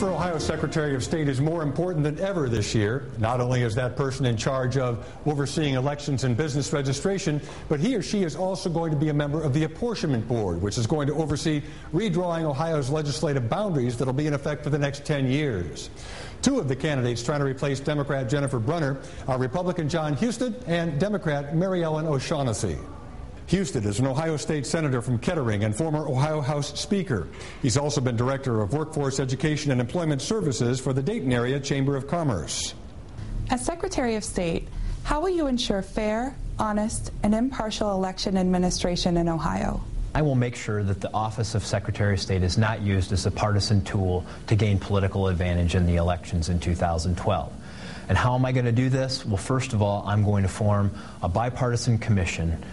for Ohio Secretary of State is more important than ever this year. Not only is that person in charge of overseeing elections and business registration, but he or she is also going to be a member of the Apportionment Board, which is going to oversee redrawing Ohio's legislative boundaries that will be in effect for the next 10 years. Two of the candidates trying to replace Democrat Jennifer Brunner are Republican John Husted and Democrat Maryellen O'Shaughnessy. Husted is an Ohio State Senator from Kettering and former Ohio House Speaker. He's also been Director of Workforce Education and Employment Services for the Dayton Area Chamber of Commerce. As Secretary of State, how will you ensure fair, honest, and impartial election administration in Ohio? I will make sure that the office of Secretary of State is not used as a partisan tool to gain political advantage in the elections in 2012. And how am I going to do this? Well, first of all, I'm going to form a bipartisan commission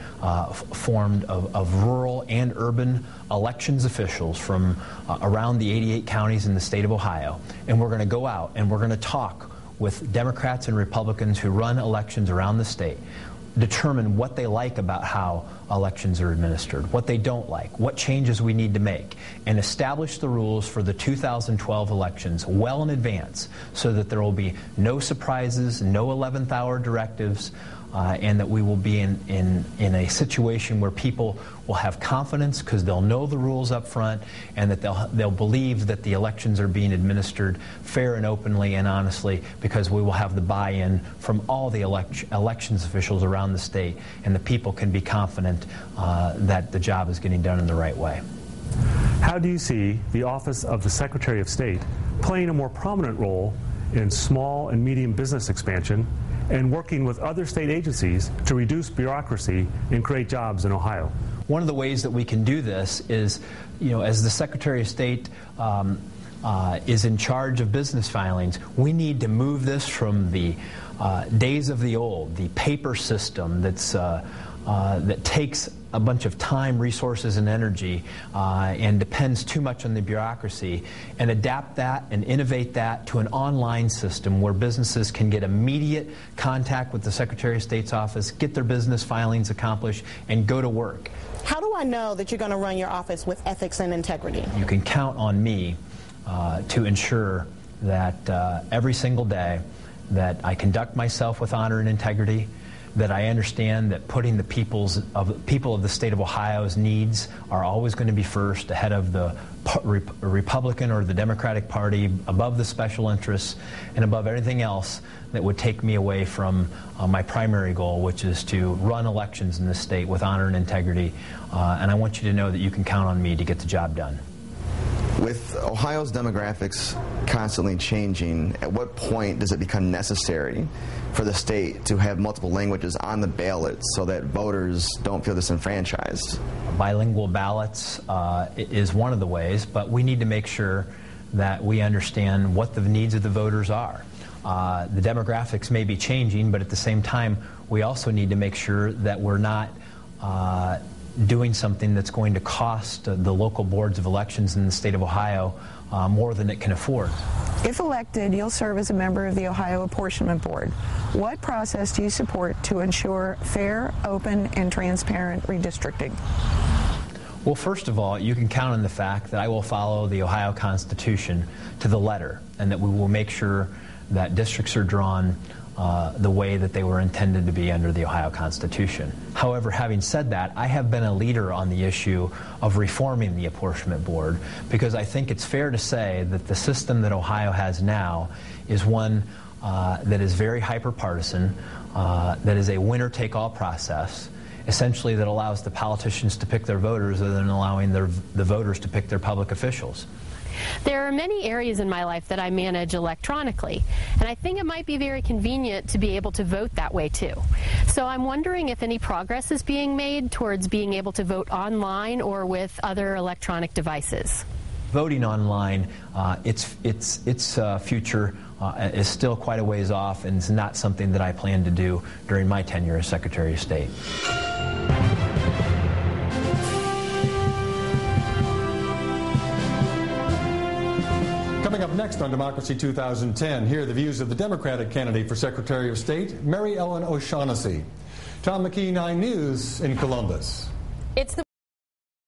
formed of rural and urban elections officials from around the 88 counties in the state of Ohio. And we're going to go out and we're going to talk with Democrats and Republicans who run elections around the state, determine what they like about how elections are administered, what they don't like, what changes we need to make, and establish the rules for the 2012 elections well in advance so that there will be no surprises, no 11th hour directives, and that we will be in a situation where people will have confidence because they'll know the rules up front, and that they'll believe that the elections are being administered fair and openly and honestly, because we will have the buy-in from all the elections officials around the state, and the people can be confident that the job is getting done in the right way. How do you see the Office of the Secretary of State playing a more prominent role in small and medium business expansion and working with other state agencies to reduce bureaucracy and create jobs in Ohio? One of the ways that we can do this is, as the Secretary of State is in charge of business filings, we need to move this from the days of the old, the paper system that takes a bunch of time, resources, and energy and depends too much on the bureaucracy, and adapt that and innovate that to an online system where businesses can get immediate contact with the Secretary of State's office, get their business filings accomplished, and go to work. How do I know that you're going to run your office with ethics and integrity? You can count on me to ensure that every single day that I conduct myself with honor and integrity, that I understand that putting the people of the state of Ohio's needs are always going to be first, ahead of the Republican or the Democratic Party, above the special interests, and above everything else that would take me away from my primary goal, which is to run elections in this state with honor and integrity. And I want you to know that you can count on me to get the job done. With Ohio's demographics constantly changing, at what point does it become necessary for the state to have multiple languages on the ballot so that voters don't feel disenfranchised? Bilingual ballots is one of the ways, but we need to make sure that we understand what the needs of the voters are. The demographics may be changing, but at the same time, we also need to make sure that we're not doing something that's going to cost the local boards of elections in the state of Ohio more than it can afford. If elected, you'll serve as a member of the Ohio Apportionment Board. What process do you support to ensure fair, open, and transparent redistricting? Well, first of all, you can count on the fact that I will follow the Ohio Constitution to the letter, and that we will make sure that districts are drawn the way that they were intended to be under the Ohio Constitution. However, having said that, I have been a leader on the issue of reforming the Apportionment Board, because I think it's fair to say that the system that Ohio has now is one that is very hyper-partisan, that is a winner-take-all process, essentially that allows the politicians to pick their voters rather than allowing the voters to pick their public officials. There are many areas in my life that I manage electronically, and I think it might be very convenient to be able to vote that way too. So I'm wondering if any progress is being made towards being able to vote online or with other electronic devices. Voting online, its future is still quite a ways off, and it's not something that I plan to do during my tenure as Secretary of State. Coming up next on Democracy 2010, here are the views of the Democratic candidate for Secretary of State, Maryellen O'Shaughnessy. Tom McKee, 9 News in Columbus. It's the